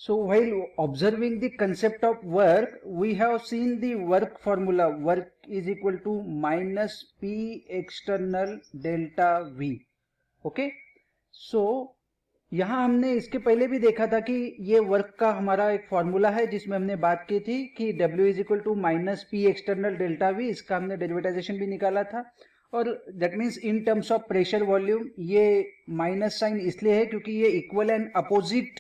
So while observing the concept of work, we have seen the work formula. Work is equal to minus P external delta V. Okay. So यहाँ हमने इसके पहले भी देखा था कि ये वर्क का हमारा एक फॉर्मूला है जिसमें हमने बात की थी कि W is equal to minus P external delta V. इसका हमने डेरिवेटाइजेशन भी निकाला था और that means in terms of pressure volume ये माइनस साइन इसलिए है क्योंकि ये इक्वल एंड अपोजिट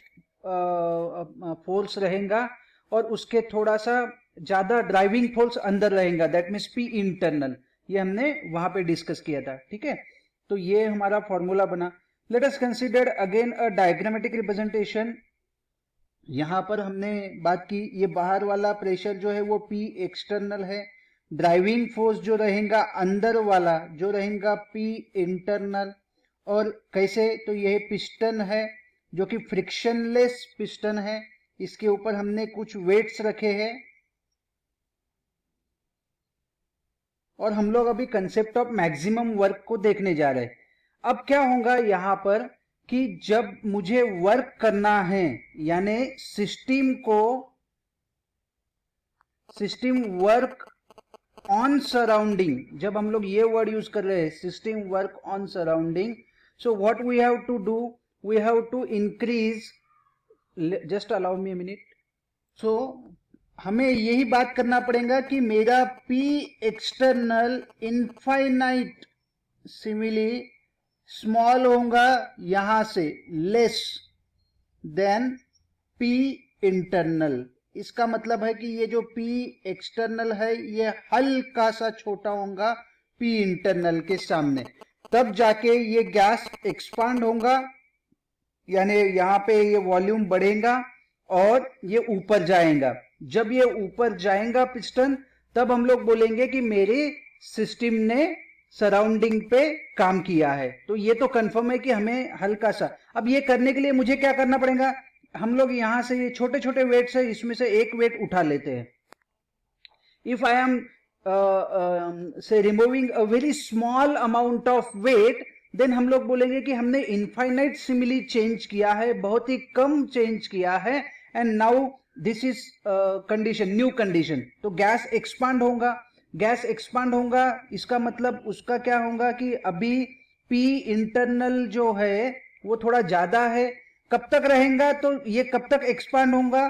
फोर्स रहेगा और उसके थोड़ा सा ज्यादा ड्राइविंग फोर्स अंदर रहेगा, दैट मीन्स पी इंटरनल. ये हमने वहां पे डिस्कस किया था. ठीक है, तो ये हमारा फॉर्मूला बना. Let us consider again a diagrammatic representation. यहां पर हमने बात की ये बाहर वाला प्रेशर जो है वो पी एक्सटर्नल है, ड्राइविंग फोर्स जो रहेगा अंदर वाला जो रहेगा पी इंटरनल. और कैसे, तो यह पिस्टन है जो कि फ्रिक्शनलेस पिस्टन है, इसके ऊपर हमने कुछ वेट्स रखे हैं और हम लोग अभी कंसेप्ट ऑफ मैक्सिमम वर्क को देखने जा रहे हैं. अब क्या होगा यहां पर कि जब मुझे वर्क करना है यानी सिस्टम वर्क ऑन सराउंडिंग, जब हम लोग ये वर्ड यूज कर रहे हैं system work on surrounding, so what we have to do, we have to increase, just allow me a minute. So हमें यही बात करना पड़ेगा कि मेरा P external infinite simile small होगा यहां से लेस देन P इंटरनल. इसका मतलब है कि ये जो P एक्सटर्नल है ये हल्का सा छोटा होगा P इंटरनल के सामने, तब जाके ये गैस एक्सपांड होगा यानी यहां पे ये वॉल्यूम बढ़ेगा और ये ऊपर जाएगा. जब ये ऊपर जाएगा पिस्टन, तब हम लोग बोलेंगे कि मेरे सिस्टम ने सराउंडिंग पे काम किया है. तो ये तो कंफर्म है कि हमें हल्का सा, अब ये करने के लिए मुझे क्या करना पड़ेगा, हम लोग यहां से ये छोटे छोटे वेट्स है इसमें से एक वेट उठा लेते हैं. If I am say removing a very small amount of weight, then हम लोग बोलेंगे कि हमने इनफाइनाइट सिमिली चेंज किया है, बहुत ही कम चेंज किया है, and now this is condition, new condition. तो गैस एक्सपांड होगा, गैस एक्सपांड होगा इसका मतलब उसका क्या होगा कि अभी पी इंटरनल जो है वो थोड़ा ज्यादा है. कब तक रहेगा, तो ये कब तक एक्सपांड होगा,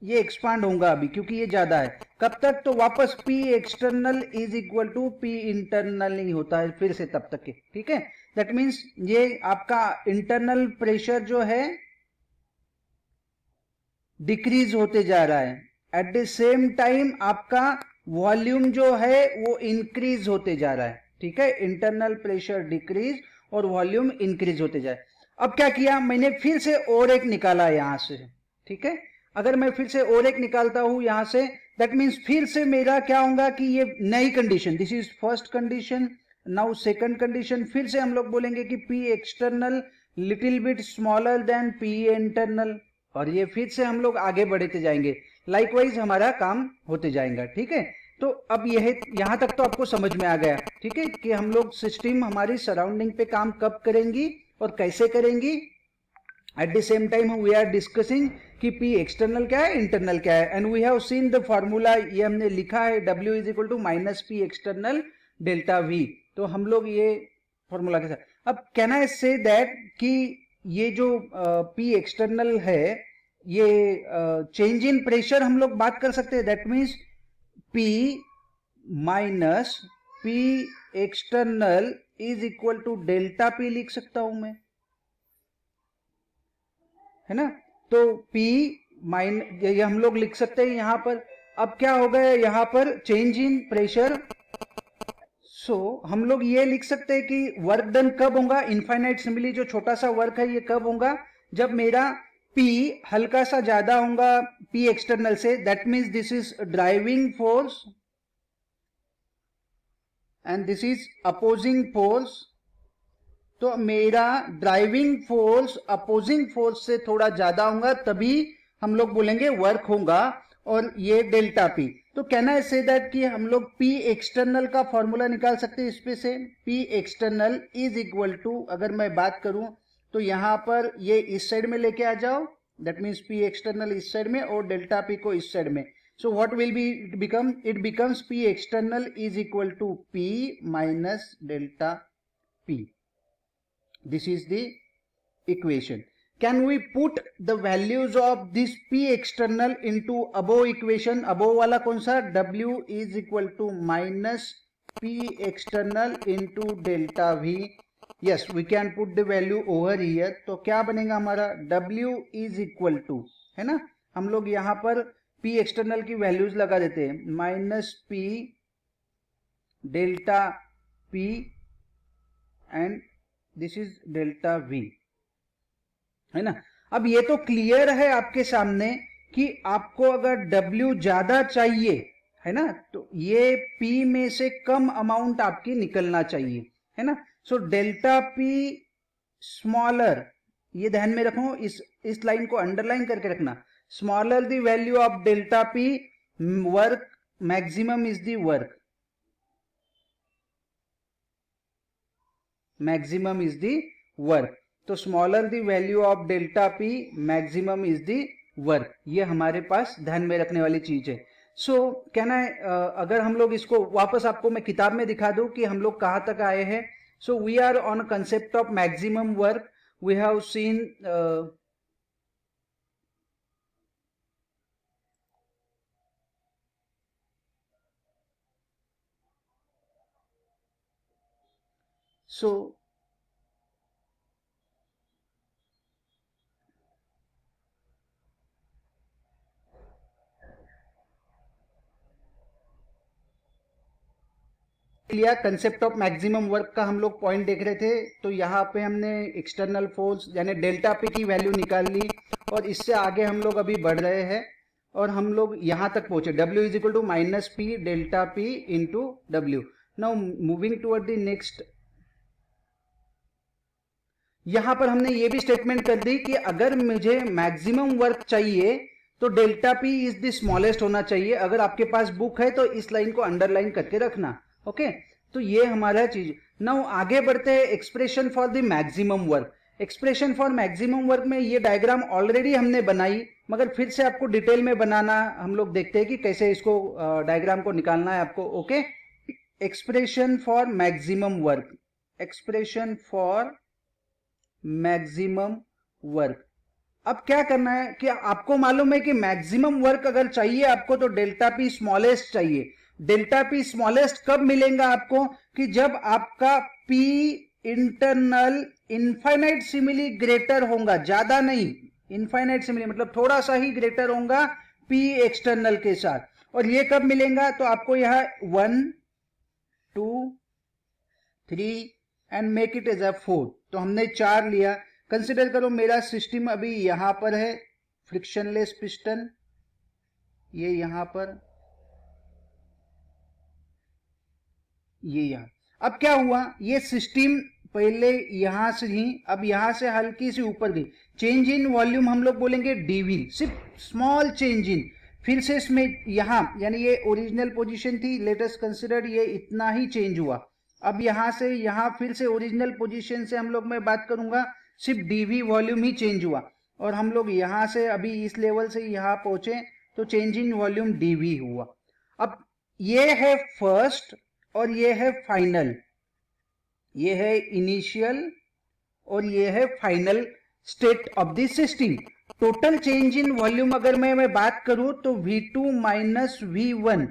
ये एक्सपांड होगा अभी क्योंकि ये ज्यादा है. कब तक, तो वापस P external is equal to P internal नहीं होता है फिर से तब तक के. ठीक है, दैट मीन्स ये आपका इंटरनल प्रेशर जो है डिक्रीज होते जा रहा है, एट द सेम टाइम आपका वॉल्यूम जो है वो इंक्रीज होते जा रहा है. ठीक है, इंटरनल प्रेशर डिक्रीज और वॉल्यूम इंक्रीज होते जाए. अब क्या किया मैंने, फिर से और एक निकाला यहां से. ठीक है, अगर मैं फिर से और एक निकालता हूं यहां से, दैट मीन्स फिर से मेरा क्या होगा कि ये नई condition, this is first condition, now second condition, फिर से हम लोग बोलेंगे कि P external little bit smaller than P internal, और ये फिर से हम लोग आगे बढ़ते जाएंगे. लाइकवाइज हमारा काम होते जाएगा. ठीक है, तो अब यह यहां तक तो आपको समझ में आ गया. ठीक है, कि हम लोग सिस्टम हमारी सराउंडिंग पे काम कब करेंगी और कैसे करेंगी. At the same time we are discussing कि P एक्सटर्नल क्या है, इंटरनल क्या है, and we have seen the formula, ये हमने लिखा है W is equal to minus P external delta V. तो हम लोग ये फॉर्मूला के साथ, अब कैन आई से दैट कि ये जो P एक्सटर्नल है ये चेंज इन प्रेशर हम लोग बात कर सकते हैं. That means P minus P external is equal to delta P लिख सकता हूं मैं, है ना. तो P ये हम लोग लिख सकते हैं यहां पर. अब क्या हो गया यहां पर, चेंज इन प्रेशर. सो हम लोग ये लिख सकते हैं कि वर्क डन कब होगा, इनफाइनाइट सिमिली जो छोटा सा वर्क है ये कब होगा, जब मेरा P हल्का सा ज्यादा होगा P एक्सटर्नल से, that means this is driving force and this is opposing force. तो मेरा ड्राइविंग फोर्स अपोजिंग फोर्स से थोड़ा ज्यादा होगा तभी हम लोग बोलेंगे वर्क होगा, और ये डेल्टा P. तो कैन आई से दैट कि हम लोग P एक्सटर्नल का फॉर्मूला निकाल सकते हैं इसमें से. P external is equal to, अगर मैं बात करूं तो यहां पर ये इस साइड में लेके आ जाओ, दैट मीन्स P एक्सटर्नल इस साइड में और डेल्टा P को इस साइड में. So what will be become? It becomes P external is equal to P minus delta P. This is the equation. Can we put the values of this P external into above equation? Above वाला कौन सा? W is equal to minus P external into delta V. Yes, we can put the value over here. तो क्या बनेगा हमारा? W is equal to, है ना, हम लोग यहाँ पर P एक्सटर्नल की वैल्यूज लगा देते हैं, minus P delta P and this is delta V, है ना. अब ये तो क्लियर है आपके सामने कि आपको अगर W ज्यादा चाहिए, है ना, तो ये P में से कम अमाउंट आपकी निकलना चाहिए, है ना. सो डेल्टा P स्मॉलर, ये ध्यान में रखो, इस लाइन को अंडरलाइन करके रखना. Smaller the value of delta P, work maximum is the work. Maximum is the work. तो smaller the value of delta P, maximum is the work. ये हमारे पास ध्यान में रखने वाली चीज है. So can I अगर हम लोग इसको वापस आपको मैं किताब में दिखा दूं कि हम लोग कहाँ तक आए हैं. So we are on a concept of maximum work. We have seen so लिया कंसेप्ट ऑफ मैक्सिमम वर्क का हम लोग पॉइंट देख रहे थे. तो यहाँ पे हमने एक्सटर्नल फोर्स यानी डेल्टा P की वैल्यू निकाल ली और इससे आगे हम लोग अभी बढ़ रहे हैं और हम लोग यहाँ तक पहुंचे. W is equal to minus P delta P into W. Now moving toward the next, यहां पर हमने ये भी स्टेटमेंट कर दी कि अगर मुझे मैक्सिमम वर्क चाहिए तो delta P is the smallest होना चाहिए. अगर आपके पास बुक है तो इस लाइन को अंडरलाइन करके रखना. ओके, तो ये हमारा चीज. नाउ आगे बढ़ते हैं expression for the maximum work. Expression for maximum work में ये डायग्राम ऑलरेडी हमने बनाई, मगर फिर से आपको डिटेल में बनाना हम लोग देखते हैं कि कैसे इसको डायग्राम को निकालना है आपको. Okay, expression for maximum work, expression for maximum work. अब क्या करना है कि आपको मालूम है कि मैक्सिमम वर्क अगर चाहिए आपको तो डेल्टा P स्मॉलेस्ट चाहिए. डेल्टा P स्मॉलेस्ट कब मिलेगा आपको? कि जब आपका P internal infinite simile greater होगा, ज्यादा नहीं, इनफाइनाइट सिमिली मतलब थोड़ा सा ही ग्रेटर होगा P एक्सटर्नल के साथ. और ये कब मिलेगा? तो आपको यह 1 2 3 and make it as a 4. तो हमने 4 लिया. कंसिडर करो मेरा सिस्टम अभी यहां पर है, फ्रिक्शनलेस पिस्टन, ये यहां पर, ये यहां. अब क्या हुआ, ये सिस्टम पहले यहां से ही, अब यहां से हल्की सी ऊपर गई. चेंज इन वॉल्यूम हम लोग बोलेंगे डीवी, सिर्फ स्मॉल चेंज इन. फिर से इसमें यहां, यानी ये ओरिजिनल पोजीशन थी, लेट अस कंसिडर ये इतना ही चेंज हुआ. अब यहां से यहां फिर से ओरिजिनल पोजीशन से हम लोग, मैं बात करूंगा, सिर्फ डीवी वॉल्यूम ही चेंज हुआ. और हम लोग यहां से अभी इस लेवल से यहां पहुंचे तो चेंज इन वॉल्यूम डीवी हुआ. अब ये है फर्स्ट और ये है फाइनल, ये है इनिशियल और ये है final state of the system. Total change in volume अगर मैं बात करूं तो V2 माइनस V1,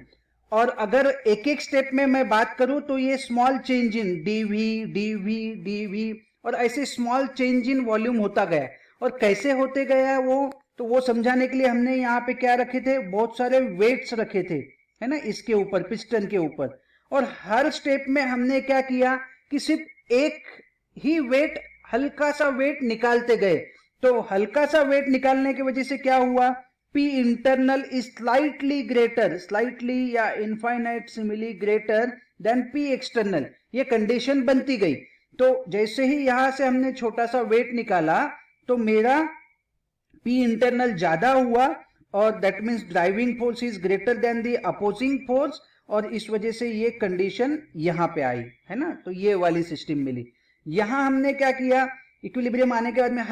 और अगर एक एक स्टेप में मैं बात करूं तो ये small change in DV DV DV, और ऐसे स्मॉल चेंज इन वॉल्यूम होता गया. और कैसे होते गया वो, तो वो समझाने के लिए हमने यहाँ पे क्या रखे थे, बहुत सारे वेट्स रखे थे, है ना, इसके ऊपर, पिस्टन के ऊपर. और हर स्टेप में हमने क्या किया कि सिर्फ एक ही वेट, हल्का सा वेट निकालते गए. तो हल्का सा वेट निकालने की वजह से क्या हुआ, P internal is slightly greater, slightly या infinitesimally greater than P external. ये कंडीशन बनती गई. तो जैसे ही यहां से हमने छोटा सा वेट निकाला तो मेरा P इंटरनल ज्यादा हुआ और that means driving force is greater than the opposing force, और इस वजह से ये कंडीशन यहां पे आई, है ना. तो ये वाली सिस्टम मिली. यहां हमने क्या किया, इक्विलिब्रियम आने के बाद में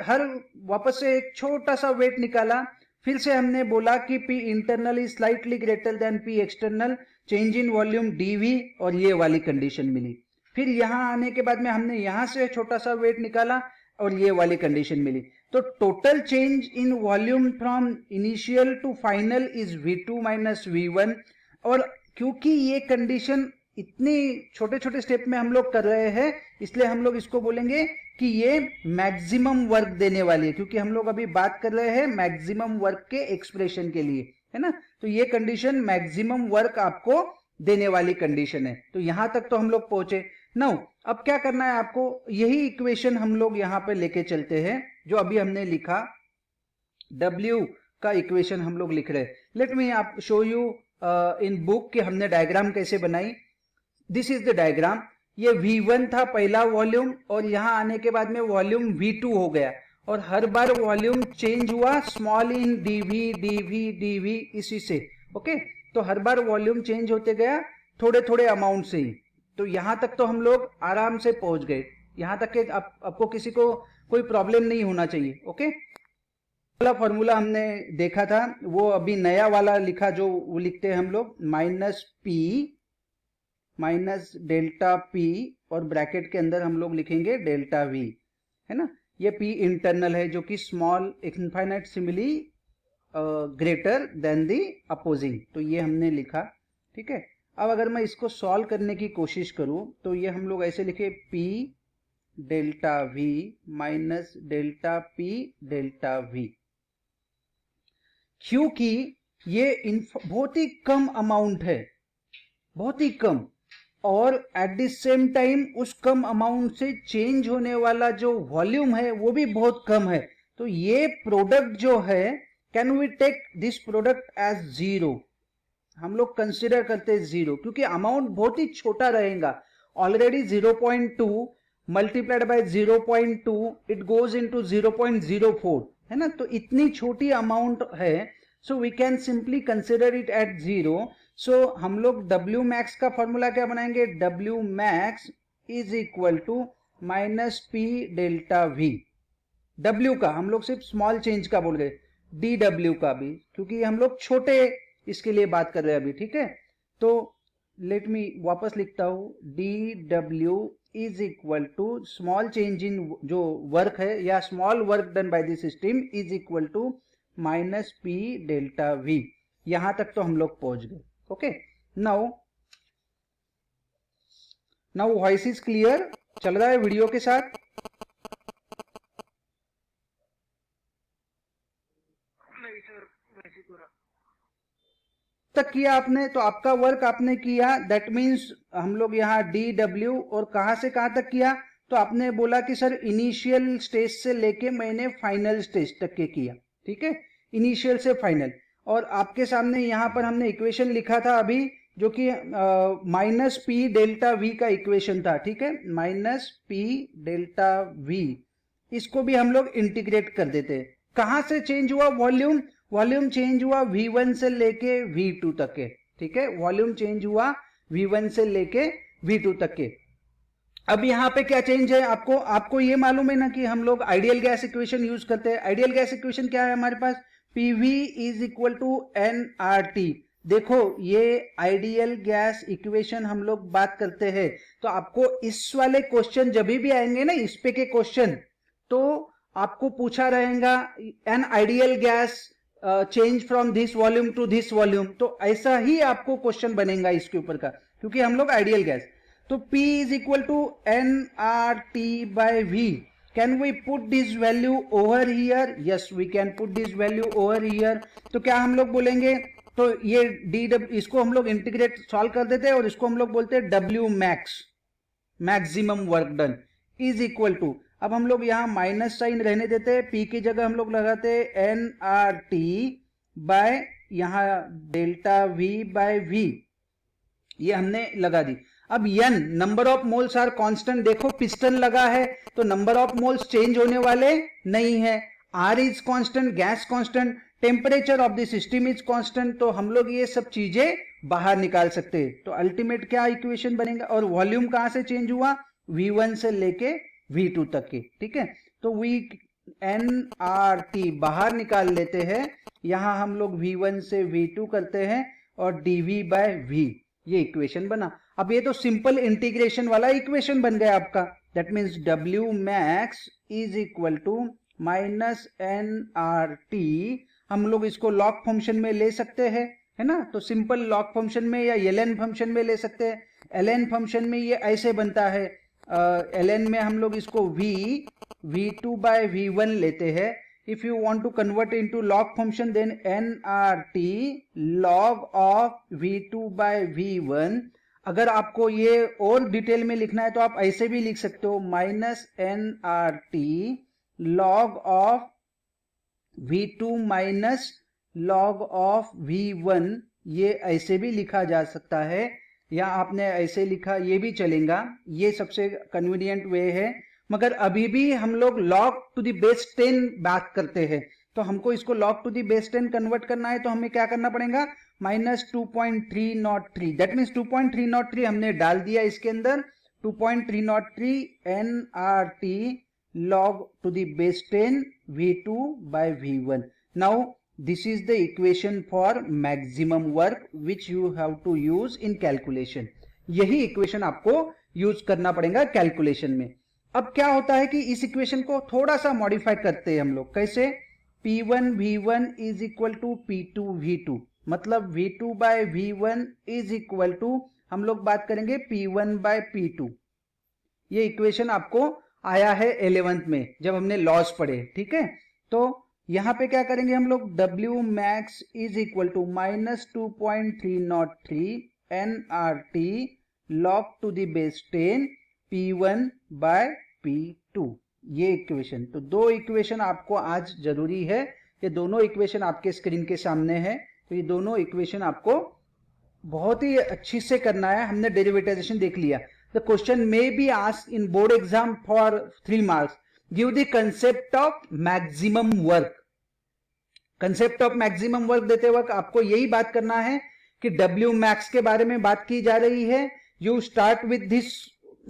हर वापस से एक छोटा सा वेट निकाला, फिर से हमने बोला कि P internal is slightly greater than P external, change in volume dV, और ये वाली कंडीशन मिली। फिर यहां आने के बाद में हमने यहां से छोटा सा वेट निकाला और ये वाली कंडीशन मिली। तो total change in volume from initial to final is V2 minus V1। और क्योंकि ये कंडीशन इतनी छोटे छोटे स्टेप में हम लोग कर रहे हैं, इसलिए हम लोग इसको बोलेंगे कि ये मैक्सिमम वर्क देने वाली है, क्योंकि हम लोग अभी बात कर रहे हैं मैक्सिमम वर्क के एक्सप्रेशन के लिए, है ना। तो ये कंडीशन मैक्सिमम वर्क आपको देने वाली कंडीशन है। तो यहां तक तो हम लोग पहुंचे। नाउ अब क्या करना है आपको, यही इक्वेशन हम लोग यहां पे लेके चलते हैं जो अभी हमने लिखा, W का इक्वेशन हम लोग लिख रहे हैं। लेट मी आप शो यू इन बुक कि हमने डायग्राम कैसे बनाई। This is the diagram. ये V1 था पहला वॉल्यूम, और यहां आने के बाद में वॉल्यूम V2 हो गया, और हर बार वॉल्यूम चेंज हुआ small in dV dV dV इसी से। ओके, तो हर बार वॉल्यूम चेंज होते गया थोड़े थोड़े अमाउंट से ही। तो यहां तक तो हम लोग आराम से पहुंच गए, यहां तक कि आपको किसी को कोई प्रॉब्लम नहीं होना चाहिए। ओके, वाला फॉर्मूला हमने देखा था, वो अभी नया वाला लिखा जो वो लिखते हैं हम लोग, -P माइनस डेल्टा P, और ब्रैकेट के अंदर हम लोग लिखेंगे डेल्टा V, है ना। ये P इंटरनल है जो कि small infinitesimally greater than the opposing, तो ये हमने लिखा, ठीक है। अब अगर मैं इसको सॉल्व करने की कोशिश करूं तो ये हम लोग ऐसे लिखे P delta V minus delta P delta V, क्योंकि ये बहुत ही कम अमाउंट है, बहुत ही कम, और एट द सेम टाइम उस कम अमाउंट से चेंज होने वाला जो वॉल्यूम है वो भी बहुत कम है। तो ये प्रोडक्ट जो है, can we take this product as zero, हम लोग कंसिडर करते हैं जीरो, क्योंकि अमाउंट बहुत ही छोटा रहेगा। Already 0.2 multiplied by 0.2 it goes into 0.04, है ना। तो इतनी छोटी अमाउंट है, so we can simply consider it at zero. So हम लोग W max का फॉर्मूला क्या बनाएंगे, W max is equal to minus P delta V। W का हम लोग सिर्फ स्मॉल चेंज का बोल रहे, DW का भी, क्योंकि हम लोग छोटे इसके लिए बात कर रहे हैं अभी, ठीक है। तो लेट मी वापस लिखता हूं, DW is equal to small change in जो वर्क है या small work done by the system is equal to minus P delta V। यहां तक तो हम लोग पहुंच गए। Okay, now voice is clear, चल रहा है वीडियो के साथ। नहीं सर, वैसे तो तक किया आपने, तो आपका वर्क आपने किया, दैट मीन्स हम लोग यहाँ DW, और कहां से कहां तक किया, तो आपने बोला कि सर इनिशियल स्टेज से लेके मैंने फाइनल स्टेज तक के किया, ठीक है, इनिशियल से फाइनल। और आपके सामने यहाँ पर हमने इक्वेशन लिखा था अभी, जो कि माइनस P डेल्टा V का इक्वेशन था, ठीक है, माइनस P डेल्टा V। इसको भी हम लोग इंटीग्रेट कर देते हैं। कहां से चेंज हुआ वॉल्यूम, वॉल्यूम चेंज हुआ V1 से लेके V2 तक के, ठीक है, वॉल्यूम चेंज हुआ V1 से लेके V2 तक के। अब यहाँ पे क्या चेंज है, आपको ये मालूम है ना कि हम लोग आइडियल गैस इक्वेशन यूज करते हैं। आइडियल गैस इक्वेशन क्या है हमारे पास, PV is equal to nRT। देखो ये आइडियल गैस इक्वेशन हम लोग बात करते हैं, तो आपको इस वाले क्वेश्चन जब भी आएंगे ना, इस पे के क्वेश्चन, तो आपको पूछा रहेगा an ideal gas change from this volume to this volume, तो ऐसा ही आपको क्वेश्चन बनेगा इसके ऊपर का, क्योंकि हम लोग आइडियल गैस। तो P is equal to nRT by V. Can we put this value over here? Yes, we can put this value over here. तो क्या हम लोग बोलेंगे, तो ये DW, इसको हम लोग इंटीग्रेट सॉल्व कर देते हैं, और इसको हम लोग बोलते हैं W max, maximum work done, is equal to, अब हम लोग यहाँ माइनस साइन रहने देते हैं, P की जगह हम लोग लगाते हैं nRT बाय यहाँ डेल्टा V बाय V, ये हमने लगा दी। अब n number of moles are constant, देखो पिस्टन लगा है तो नंबर ऑफ मोल्स चेंज होने वाले नहीं है। R is constant, gas constant, temperature of the system is constant, तो हम लोग ये सब चीजें बाहर निकाल सकते हैं। तो अल्टीमेट क्या इक्वेशन बनेगा, और वॉल्यूम कहां से चेंज हुआ, V1 से लेके V2 तक की, ठीक है। तो nRT बाहर निकाल लेते हैं, यहां हम लोग V1 से V2 करते हैं और dV बाय V, ये इक्वेशन बना। अब ये तो सिंपल इंटीग्रेशन वाला इक्वेशन बन गया आपका। That means W max is equal to minus nRT, हम लोग इसको लॉग फंक्शन में ले सकते हैं, है ना। तो सिंपल लॉग फंक्शन में या ln फंक्शन में ले सकते हैं। ln फंक्शन में ये ऐसे बनता है, ln में हम लोग इसको V2 बाय V1 लेते हैं। If you want to convert into log function then nRT log of V2 by V1। अगर आपको ये और डिटेल में लिखना है तो आप ऐसे भी लिख सकते हो, minus nRT log of V2 minus log of V1, ये ऐसे भी लिखा जा सकता है, या आपने ऐसे लिखा ये भी चलेगा, ये सबसे कन्वीनियंट वे है। मगर अभी भी हम लोग log टू द बेस 10 बात करते हैं, तो हमको इसको log to the base 10 convert करना है, तो हमें क्या करना पड़ेगा, माइनस 2.303, दैट मीन्स 2.303 हमने डाल दिया इसके अंदर, 2.303 nRT log to the base 10 V2 by V1. Now this is the equation for maximum work which you have to use in calculation. यही इक्वेशन आपको यूज करना पड़ेगा कैलकुलेशन में। अब क्या होता है कि इस इक्वेशन को थोड़ा सा मॉडिफाई करते हैं हम लोग, कैसे, P1 V1 is equal to P2 V2, मतलब V2 by V1 is equal to, हम लोग बात करेंगे P1 बाय P2। ये इक्वेशन आपको आया है 11th में जब हमने लॉस पढ़े, ठीक है। तो यहां पे क्या करेंगे हम लोग, W max is equal to minus 2.303 nRT log to the base 10 P1 by P2, ये इक्वेशन। तो दो इक्वेशन आपको आज जरूरी है, ये दोनों इक्वेशन आपके स्क्रीन के सामने है, तो ये दोनों इक्वेशन आपको बहुत ही अच्छी से करना है। हमने डेरिवेटाइजेशन देख लिया। The question may be asked in board exam for 3 marks. Give the concept of maximum work. Concept of maximum work देते वक्त आपको यही बात करना है कि W max के बारे में बात की जा रही है। You start with this,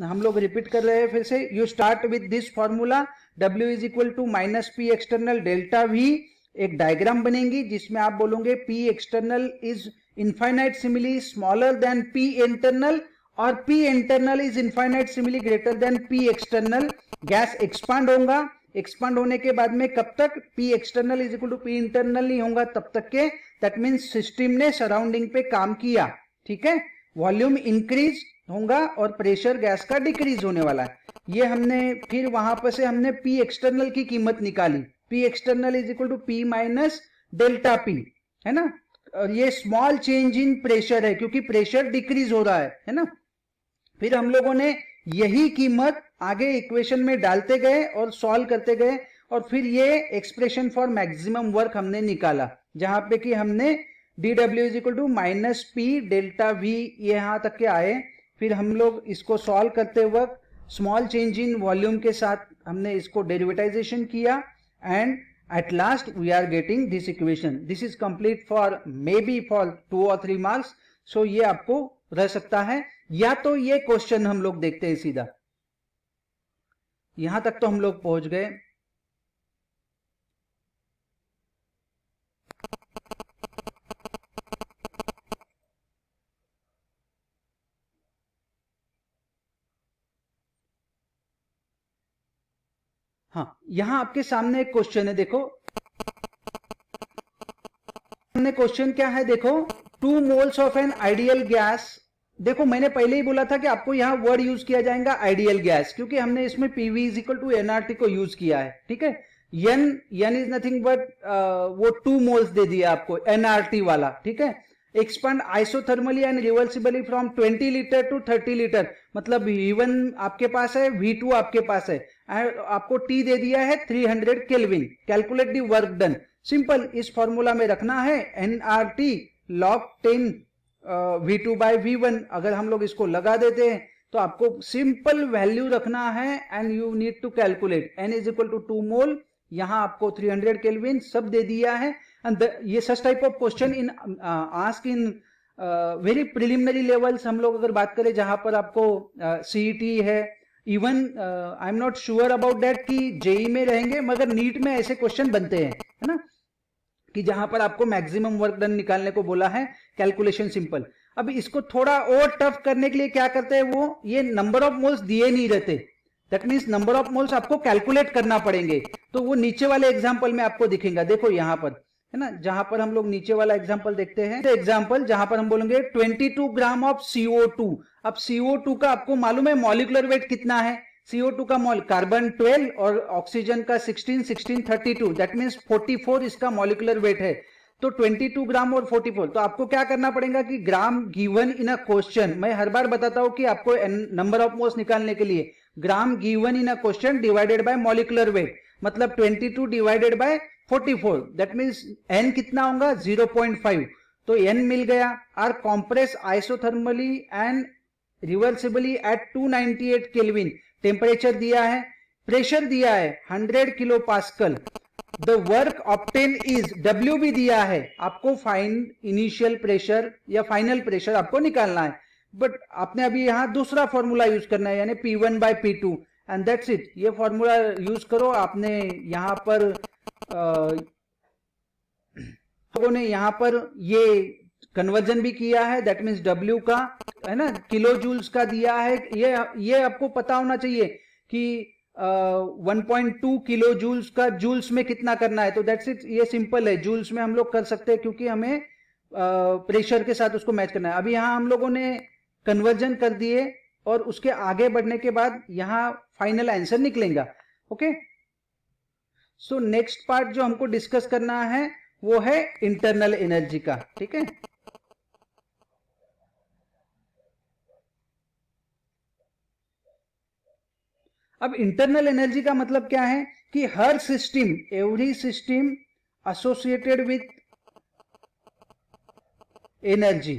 हम लोग रिपीट कर रहे हैं फिर से, you start with this formula, W is equal to minus P external delta V। एक डायग्राम बनेगी जिसमें आप बोलोगे P external is infinitesimally smaller than P internal, और P internal is infinitesimally greater than P external। Gas expand होगा, expand होने के बाद में कब तक, P external is equal to P internal नहीं होगा तब तक के, दैट मीन्स सिस्टम ने सराउंडिंग पे काम किया, ठीक है। वॉल्यूम इंक्रीज होगा और प्रेशर गैस का डिक्रीज होने वाला है। ये हमने फिर वहां पर से हमने P external की कीमत निकाली, P external is equal to P minus delta P, है ना। और ये स्मॉल चेंज इन प्रेशर है क्योंकि प्रेशर डिक्रीज हो रहा है ना। फिर हम लोगों ने यही कीमत आगे इक्वेशन में डालते गए और सॉल्व करते गए, और फिर ये एक्सप्रेशन फॉर मैक्सिमम वर्क हमने निकाला, जहां पे कि हमने dW is equal to minus P delta V यहां तक के आए। फिर हम लोग इसको सॉल्व करते वक्त स्मॉल चेंज इन वॉल्यूम के साथ हमने इसको डेरिवेटाइजेशन किया, and at last we are getting this equation. This is complete for maybe for 2 or 3 marks. So ये आपको रह सकता है, या तो ये क्वेश्चन हम लोग देखते हैं सीधा, यहां तक तो हम लोग पहुंच गए। हाँ, यहां आपके सामने एक क्वेश्चन है, देखो सामने क्वेश्चन क्या है, देखो 2 moles of N ideal gas. देखो मैंने पहले ही बोला था कि आपको यहां वर्ड यूज किया जाएगा आइडियल गैस, क्योंकि हमने इसमें PV is equal to nRT को यूज किया है, ठीक है। n इज नथिंग बट वो 2 मोल्स दे दिया आपको nRT वाला, ठीक है। Expand isothermally and reversibly from 20 litre to 30 litre, मतलब V1 आपके पास है, V2 आपके पास है, आपको T दे दिया है 300 kelvin. Calculate the work done, simple इस फॉर्मूला में रखना है nRT log 10 V2 by V1। अगर हम लोग इसको लगा देते हैं तो आपको सिंपल वैल्यू रखना है, and you need to calculate n is equal to 2 mole, यहां आपको 300 केल्विन सब दे दिया है। एंड ये such type of question in ask in very preliminary levels, हम लोग अगर बात करें जहां पर आपको CET है even I am not sure about that कि जेई में रहेंगे, मगर नीट में ऐसे क्वेश्चन बनते हैं, है ना, कि जहां पर आपको मैक्सिमम वर्क डन निकालने को बोला है, कैलकुलेशन सिंपल। अब इसको थोड़ा और टफ करने के लिए क्या करते हैं वो, ये नंबर ऑफ मोल्स दिए नहीं रहते, that means number of moles आपको कैलकुलेट करना पड़ेंगे, तो वो नीचे वाले एग्जाम्पल में आपको दिखेगा। देखो यहां पर, है ना, जहां पर हम लोग नीचे वाला एग्जाम्पल देखते हैं, एग्जाम्पल जहां पर हम बोलेंगे 22 ग्राम ऑफ CO2। अब CO2 का आपको मालूम है मॉलिक्यूलर वेट कितना है, CO2 का मॉल कार्बन 12 और ऑक्सीजन का 16 32, दैट मीन्स 44 इसका मॉलिक्यूलर वेट है। तो 22 ग्राम और 44, तो आपको क्या करना पड़ेगा कि ग्राम गिवन इन अ क्वेश्चन, मैं हर बार बताता हूं कि आपको नंबर ऑफ मोल्स निकालने के लिए gram given in a question divided by molecular weight, मतलब 22 divided by 44, that means n कितना होगा 0.5, तो n मिल गया। Are compress isothermally and reversibly at 298 kelvin, temperature दिया है, प्रेशर दिया है 100 kilo pascal, the work obtain is, W भी दिया है, आपको फाइंड इनिशियल प्रेशर या फाइनल प्रेशर आपको निकालना है, बट आपने अभी यहां दूसरा फॉर्मूला यूज करना है, यानी P1 by P2 and that's it. ये फॉर्मूला यूज करो। आपने यहां पर लोगों ने यहां पर ये कन्वर्जन भी किया है, दैट मीन्स W का, है ना, किलो जूल्स का दिया है, ये आपको पता होना चाहिए कि 1.2 किलो जूल्स का जूल्स में कितना करना है, तो दैट्स इट, ये सिंपल है, जूल्स में हम लोग कर सकते हैं क्योंकि हमें प्रेशर के साथ उसको मैच करना है। अभी यहां हम लोगों ने कन्वर्जन कर दिए और उसके आगे बढ़ने के बाद यहां फाइनल आंसर निकलेगा। ओके, सो नेक्स्ट पार्ट जो हमको डिस्कस करना है वो है इंटरनल एनर्जी का, ठीक है। अब इंटरनल एनर्जी का मतलब क्या है कि हर system, every system associated with energy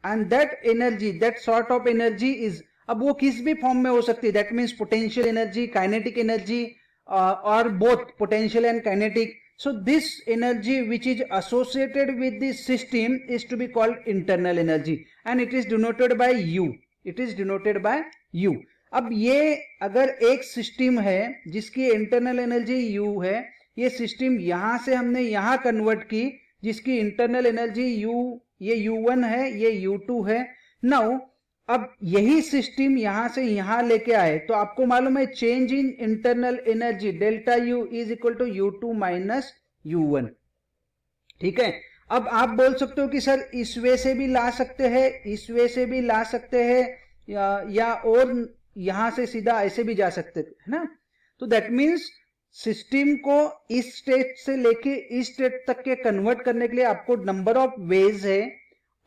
and that energy, that sort of energy is, अब वो किस भी फॉर्म में हो सकती है, that means potential energy, kinetic energy, और both potential and kinetic. So this energy which is associated with this system is to be called internal energy and it is denoted by U. It is denoted by U. अब ये अगर एक system है जिसकी internal energy U है, ये system यहां से हमने यहां कन्वर्ट की जिसकी इंटरनल एनर्जी U, ये U1 है, ये U2 है। नाउ अब यही सिस्टम यहां से यहां लेके आए तो आपको मालूम है change in internal energy delta U is equal to U2 minus U1, ठीक है। अब आप बोल सकते हो कि सर इस वे से भी ला सकते हैं, इस वे से भी ला सकते हैं, या और यहां से सीधा ऐसे भी जा सकते है ना, तो दैट मीन्स सिस्टम को इस स्टेट से लेके इस स्टेट तक के कन्वर्ट करने के लिए आपको नंबर ऑफ वेज है,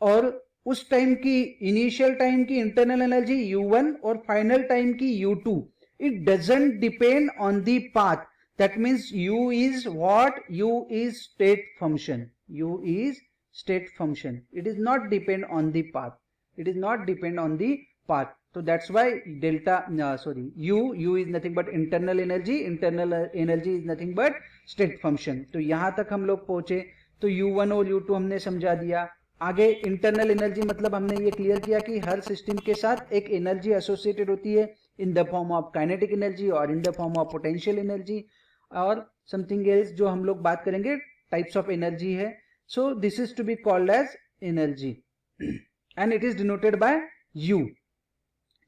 और उस टाइम की इनिशियल टाइम की इंटरनल एनर्जी U1 और फाइनल टाइम की U2, it doesn't depend on the path, that means U is what? U is state function. U is state function. It is not depend on the path. It is not depend on the path. So that's why delta, U is nothing but internal energy. Internal energy is nothing but state function. तो यहां तक हम लोग पहुंचे, तो U1 और U2 हमने समझा दिया। आगे इंटरनल एनर्जी मतलब हमने ये क्लियर किया कि हर सिस्टम के साथ एक एनर्जी एसोसिएटेड होती है in the form of kinetic energy और in the form of potential energy और समथिंग एल्स जो हम लोग बात करेंगे टाइप्स ऑफ एनर्जी है। So this is to be called as energy and it is denoted by U।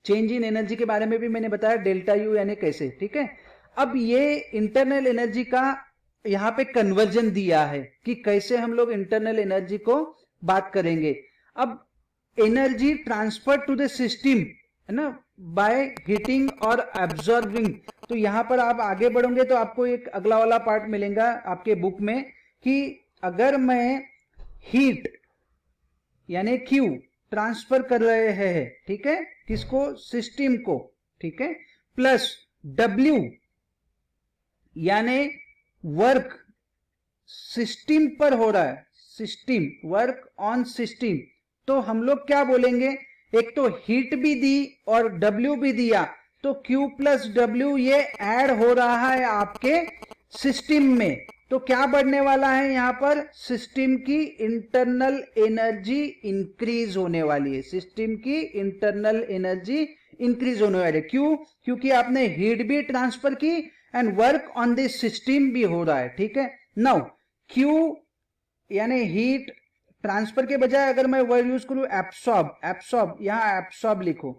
Change in energy के बारे में भी मैंने बताया, डेल्टा U यानी कैसे, ठीक है। अब ये इंटरनल एनर्जी का यहाँ पे कन्वर्जन दिया है कि कैसे हम लोग इंटरनल एनर्जी को बात करेंगे। अब energy transfer to the system, है ना, बाय हीटिंग और एब्जॉर्बिंग। तो यहां पर आप आगे बढ़ोगे तो आपको एक अगला वाला पार्ट मिलेगा आपके बुक में कि अगर मैं हीट यानी Q ट्रांसफर कर रहे हैं, ठीक है, किसको, सिस्टम को, ठीक है, प्लस W यानी वर्क सिस्टम पर हो रहा है, सिस्टम वर्क ऑन सिस्टम, तो हम लोग क्या बोलेंगे, एक तो हीट भी दी और W भी दिया, तो Q प्लस W ये ऐड हो रहा है आपके सिस्टम में, तो क्या बढ़ने वाला है यहां पर, सिस्टम की इंटरनल एनर्जी इंक्रीज होने वाली है, सिस्टम की इंटरनल एनर्जी इंक्रीज होने वाले। क्यों? क्योंकि आपने हीट भी ट्रांसफर की and work on the system भी हो रहा है। ठीक है, नाउ क्यू यानी हीट ट्रांसफर के बजाय अगर मैं वर्ड यूज करूं एब्सॉर्ब, एब्सॉर्ब, यहां एब्सॉर्ब लिखो,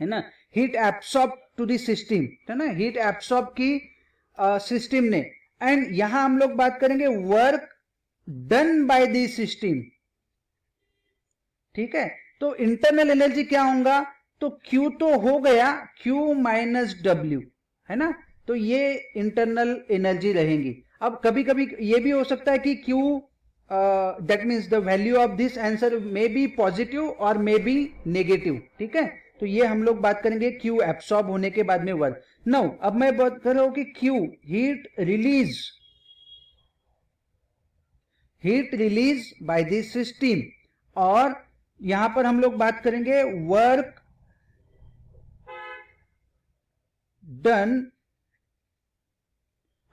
है ना, heat absorb to the system, है ना, हीट एब्सॉर्ब की सिस्टम ने। एंड यहां हम लोग बात करेंगे work done by the system. ठीक है, तो इंटरनल एनर्जी क्या होगा? तो Q तो हो गया Q माइनस डब्ल्यू, है ना, तो ये इंटरनल एनर्जी रहेंगी। अब कभी कभी ये भी हो सकता है कि Q that means the value of this answer may be positive और मे बी नेगेटिव। ठीक है, तो ये हम लोग बात करेंगे Q एब्सॉर्ब होने के बाद में वर्क। नाउ अब मैं बात कर रहा हूं कि Q heat release by the system, और यहां पर हम लोग बात करेंगे वर्क डन,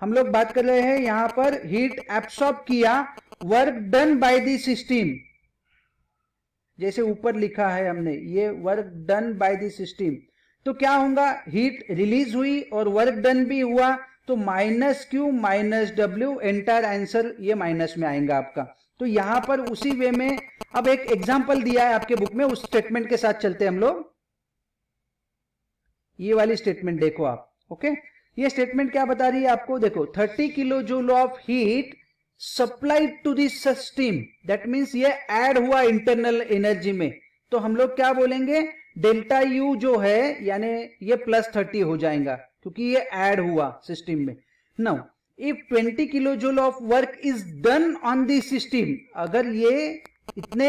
हम लोग बात कर रहे हैं यहां पर हीट एब्सॉर्ब किया, work done by the system, जैसे ऊपर लिखा है हमने ये work done by the system. तो क्या होगा? हीट रिलीज हुई और वर्क डन भी हुआ, तो minus Q minus W, entire answer ये माइनस में आएगा आपका। तो यहां पर उसी वे में अब एक एग्जांपल दिया है आपके बुक में, उस स्टेटमेंट के साथ चलते हैं हम लोग। ये वाली स्टेटमेंट देखो आप। ओके, ये स्टेटमेंट क्या बता रही है आपको? देखो 30 kilo joule of heat supplied to the system, that means ये ऐड हुआ इंटरनल एनर्जी में। तो हम लोग क्या बोलेंगे? डेल्टा यू जो है यानी ये प्लस 30 हो जाएगा क्योंकि ये ऐड हुआ सिस्टम में। Now if 20 kilo joule of work is done on the system, अगर ये इतने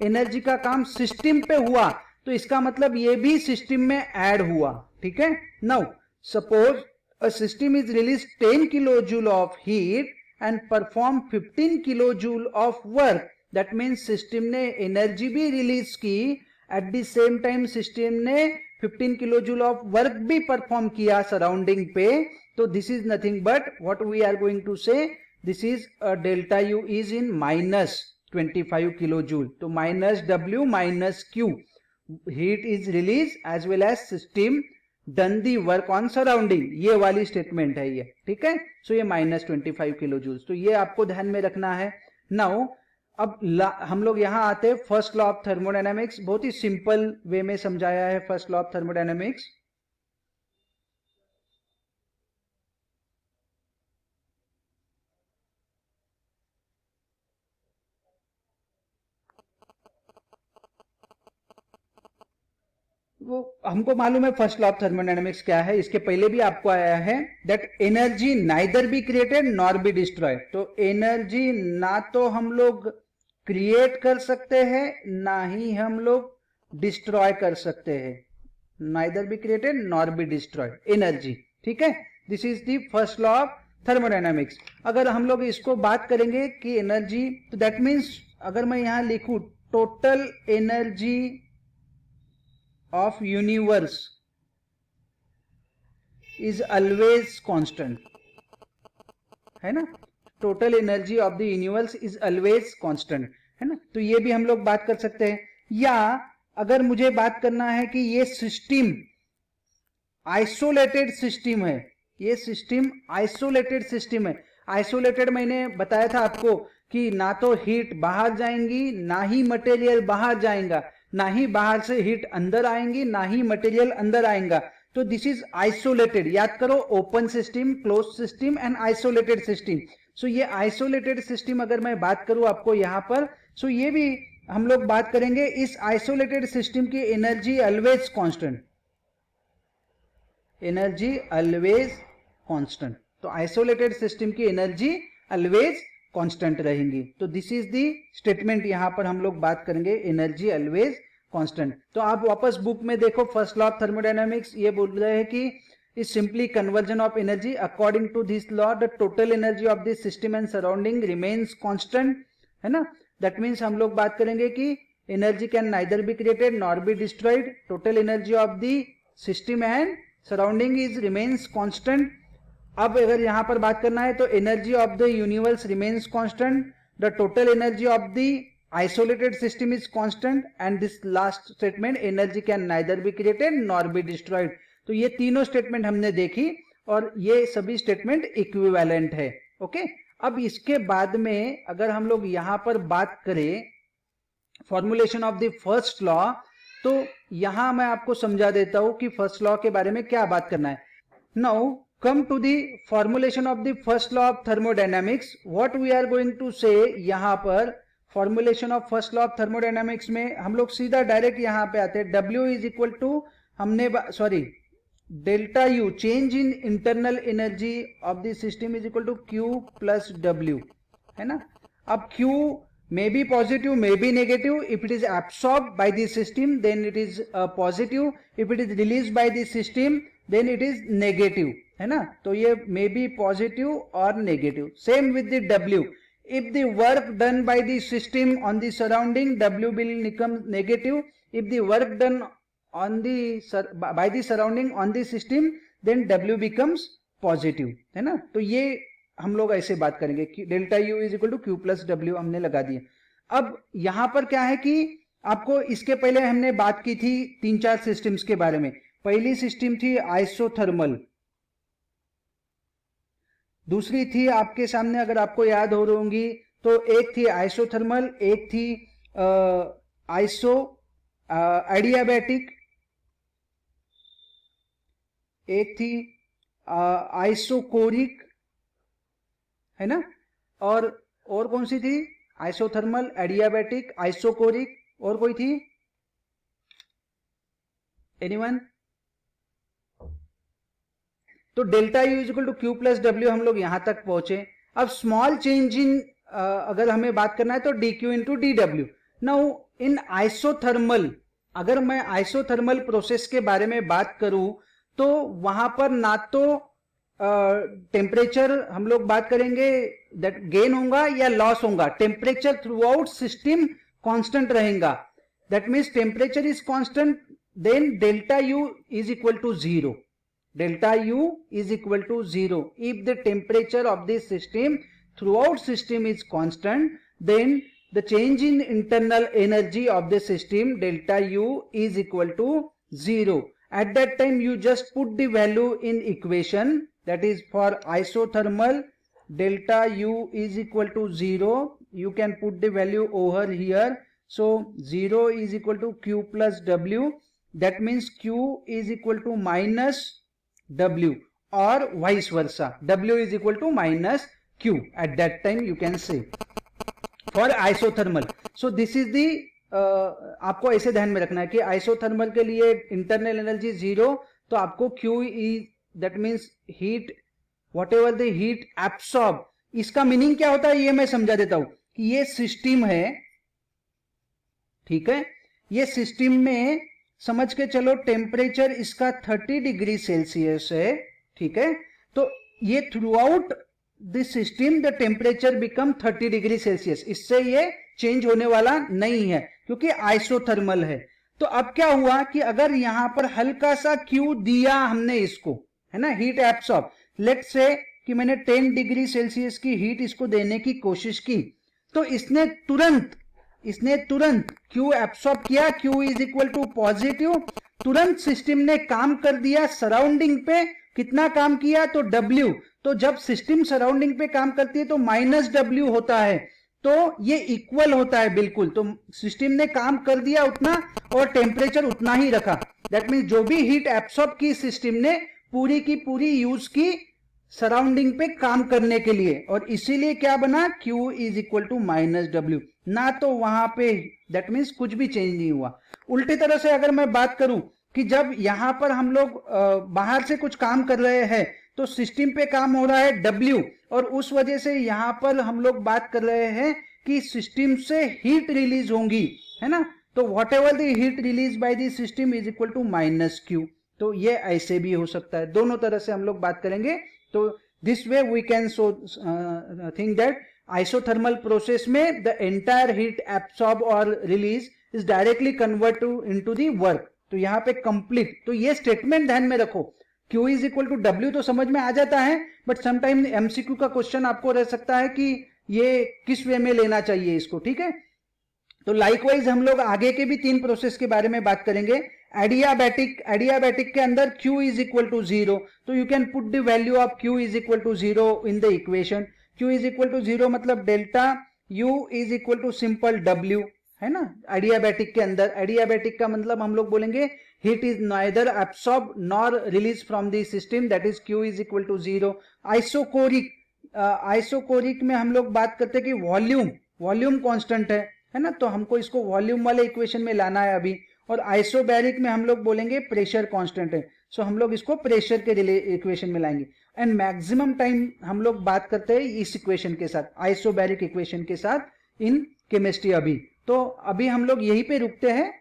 एनर्जी का काम सिस्टम पे हुआ तो इसका मतलब ये भी सिस्टम में ऐड हुआ। ठीक है, now suppose a system is release 10 kilo joule of heat and perform 15 kilo joule of work, that means system ने एनर्जी भी रिलीज की, at the same time system ने 15 किलो जूल ऑफ वर्क भी perform किया surrounding पे। तो this is nothing but what we are going to say, this is delta U is in minus 25 kilo joule. तो minus W minus Q, heat is release as well as system done the work on surrounding, ये वाली statement है ये। ठीक है, सो ये minus 25 kilo joules, तो ये आपको ध्यान में रखना है। नाउ अब हम लोग यहां आते हैं फर्स्ट लॉ ऑफ थर्मोडायनेमिक्स। बहुत ही सिंपल वे में समझाया है फर्स्ट लॉ ऑफ थर्मोडायनेमिक्स। वो हमको मालूम है फर्स्ट लॉ ऑफ थर्मोडायनेमिक्स क्या है, इसके पहले भी आपको आया है that energy neither be created nor be destroyed. तो एनर्जी ना तो हम लोग क्रिएट कर सकते हैं ना ही हम लोग डिस्ट्रॉय कर सकते हैं, neither be created nor be destroyed energy. ठीक है, this is the first law of thermodynamics. अगर हम लोग इसको बात करेंगे कि एनर्जी, तो दैट मीन्स अगर मैं यहां लिखूं total energy of universe is always constant, है ना, total energy of the universe is always constant, है ना। तो ये भी हम लोग बात कर सकते हैं। या अगर मुझे बात करना है कि ये सिस्टम आइसोलेटेड सिस्टम है, ये सिस्टम आइसोलेटेड सिस्टम है। आइसोलेटेड मैंने बताया था आपको कि ना तो हीट बाहर जाएंगी ना ही मटेरियल बाहर जाएगा, ना ही बाहर से हीट अंदर आएंगी ना ही मटेरियल अंदर आएगा। तो दिस इज आइसोलेटेड, याद करो open system, close system and isolated system. So ये आइसोलेटेड सिस्टम अगर मैं बात करूं आपको यहां पर, सो ये भी हम लोग बात करेंगे इस आइसोलेटेड सिस्टम की energy always constant, energy always constant. तो आइसोलेटेड सिस्टम की एनर्जी ऑलवेज कांस्टेंट रहेंगी। तो दिस इज दी स्टेटमेंट, यहां पर हम लोग बात करेंगे एनर्जी ऑलवेज कांस्टेंट। तो आप वापस बुक में देखो फर्स्ट लॉ ऑफ थर्मोडायनामिक्स, ये बोल रहे हैं कि is simply conversion of energy according to this law the total energy of this system and surrounding remains constant, है ना। दैट मीन्स हम लोग बात करेंगे कि energy can neither be created nor be destroyed, total energy of the system and surrounding is remains constant. अब अगर यहां पर बात करना है तो energy of the universe remains constant, the total energy of the isolated system is constant and this last statement energy can neither be created nor be destroyed. तो ये तीनों स्टेटमेंट हमने देखी और ये सभी स्टेटमेंट इक्विवेलेंट है. ओके, अब इसके बाद में अगर हम लोग यहां पर बात करें formulation of the first law, तो यहां मैं आपको समझा देता हूं कि फर्स्ट लॉ के बारे में क्या बात करना है. Now come to the formulation of the first law of thermodynamics. What we are going to say यहाँ पर formulation of first law of thermodynamics में हम लोग सीधा डायरेक्ट यहाँ पे आते हैं. W is equal to हमने delta U change in internal energy of the system is equal to Q plus W, है ना. अब Q may be positive, may be negative. If it is absorbed by the system, then it is positive. If it is released by the system, then it is negative, है ना. तो ये may be positive or negative. Same with the W. If the work done by the system on the surrounding, W will become negative. If the work done on the by the surrounding on the system, then W becomes positive, है ना. तो ये हम लोग ऐसे बात करेंगे कि delta U is equal to Q plus W हमने लगा दिए. अब यहां पर क्या है कि आपको इसके पहले हमने बात की थी 3-4 सिस्टम्स के बारे में. पहली सिस्टम थी आइसोथर्मल, दूसरी थी आपके सामने अगर आपको याद हो रही होंगी तो एक थी आइसोथर्मल, एक थी एडियाबैटिक, एक थी आइसोकोरिक, है ना. और कौन सी थी? आइसोथर्मल, एडियाबैटिक, आइसोकोरिक, और कोई थी? एनीवन? तो delta U is equal to Q plus W हम लोग यहां तक पहुंचे. अब स्मॉल चेंज इन अगर हमें बात करना है तो D Q into D W. Now in isothermal, अगर मैं आइसोथर्मल प्रोसेस के बारे में बात करूं तो वहां पर ना तो टेम्परेचर हम लोग बात करेंगे दैट गेन होगा या लॉस होगा. Temperature throughout system constant रहेगा. That means temperature is constant, then delta U is equal to zero. Delta U is equal to 0. If the temperature of the system throughout system is constant, then the change in internal energy of the system delta U is equal to 0. At that time you just put the value in equation, that is for isothermal delta U is equal to 0. You can put the value over here. So 0 is equal to Q plus W. That means Q is equal to minus W or vice versa. W is equal to minus Q. At that time you can say for isothermal. So this is the आपको ऐसे ध्यान में रखना है कि isothermal के लिए internal energy 0, तो आपको Q is that means heat what ever the heat absorb. इसका मीनिंग क्या होता है ये मैं समझा देता हूं कि ये सिस्टम है, ठीक है. ये सिस्टम में समझ के चलो टेम्परेचर इसका 30 डिग्री सेल्सियस है, ठीक है. तो ये through out the system the temperature become 30 degree Celsius. इससे ये चेंज होने वाला नहीं है क्योंकि आइसोथर्मल है. तो अब क्या हुआ कि अगर यहां पर हल्का सा क्यू दिया हमने इसको, है ना, हीट एब्सॉर्ब, लेट्स से कि मैंने 10 डिग्री सेल्सियस की हीट इसको देने की कोशिश की, तो इसने तुरंत Q एब्सॉर्ब किया. Q is equal to positive. तुरंत सिस्टम ने काम कर दिया सराउंडिंग पे. कितना काम किया? तो W. तो जब सिस्टम सराउंडिंग पे काम करती है तो माइनस W होता है, तो ये इक्वल होता है बिल्कुल. तो सिस्टम ने काम कर दिया उतना और टेम्परेचर उतना ही रखा. दैट मीन्स जो भी हीट एब्सॉर्ब की सिस्टम ने पूरी की पूरी यूज की सराउंडिंग पे काम करने के लिए, और इसीलिए क्या बना? Q is equal to minus W. ना तो वहां पे दैट मीन्स कुछ भी चेंज नहीं हुआ. उल्टी तरह से अगर मैं बात करूं कि जब यहां पर हम लोग बाहर से कुछ काम कर रहे हैं तो सिस्टम पे काम हो रहा है W, और उस वजह से यहां पर हम लोग बात कर रहे हैं कि सिस्टम से हीट रिलीज होंगी, है ना. तो whatever the heat release by the system is equal to minus Q. तो ये ऐसे भी हो सकता है, दोनों तरह से हम लोग बात करेंगे. तो this way we can so think that isothermal process में द एंटायर हीट एब्सॉर्ब और release is directly convert into the work. तो यहाँ पे कंप्लीट. तो ये स्टेटमेंट ध्यान में रखो. Q is equal to W तो समझ में आ जाता है, बट समटाइम MCQ का क्वेश्चन आपको रह सकता है कि ये किस वे में लेना चाहिए इसको, ठीक है. तो लाइकवाइज हम लोग आगे के भी 3 प्रोसेस के बारे में बात करेंगे. एडियाबैटिक के अंदर Q इज इक्वल टू 0, तो you can put the value of Q is equal to 0 in the equation. Q is equal to 0 मतलब delta U is equal to simple W, है ना. एडियाबैटिक के अंदर, एडियाबैटिक का मतलब हम लोग बोलेंगे heat is neither absorb nor release from the system, that is Q is equal to 0. Isochoric में हम लोग बात करते हैं कि वॉल्यूम कांस्टेंट है ना, तो हमको इसको वॉल्यूम वाले इक्वेशन में लाना है अभी. और आइसोबैरिक में हम लोग बोलेंगे प्रेशर कांस्टेंट है, सो हम लोग इसको प्रेशर के इक्वेशन में लाएंगे. एंड मैक्सिमम टाइम हम लोग बात करते हैं इस इक्वेशन के साथ, आइसोबैरिक इक्वेशन के साथ इन केमिस्ट्री. अभी तो अभी हम लोग यहीं पे रुकते हैं.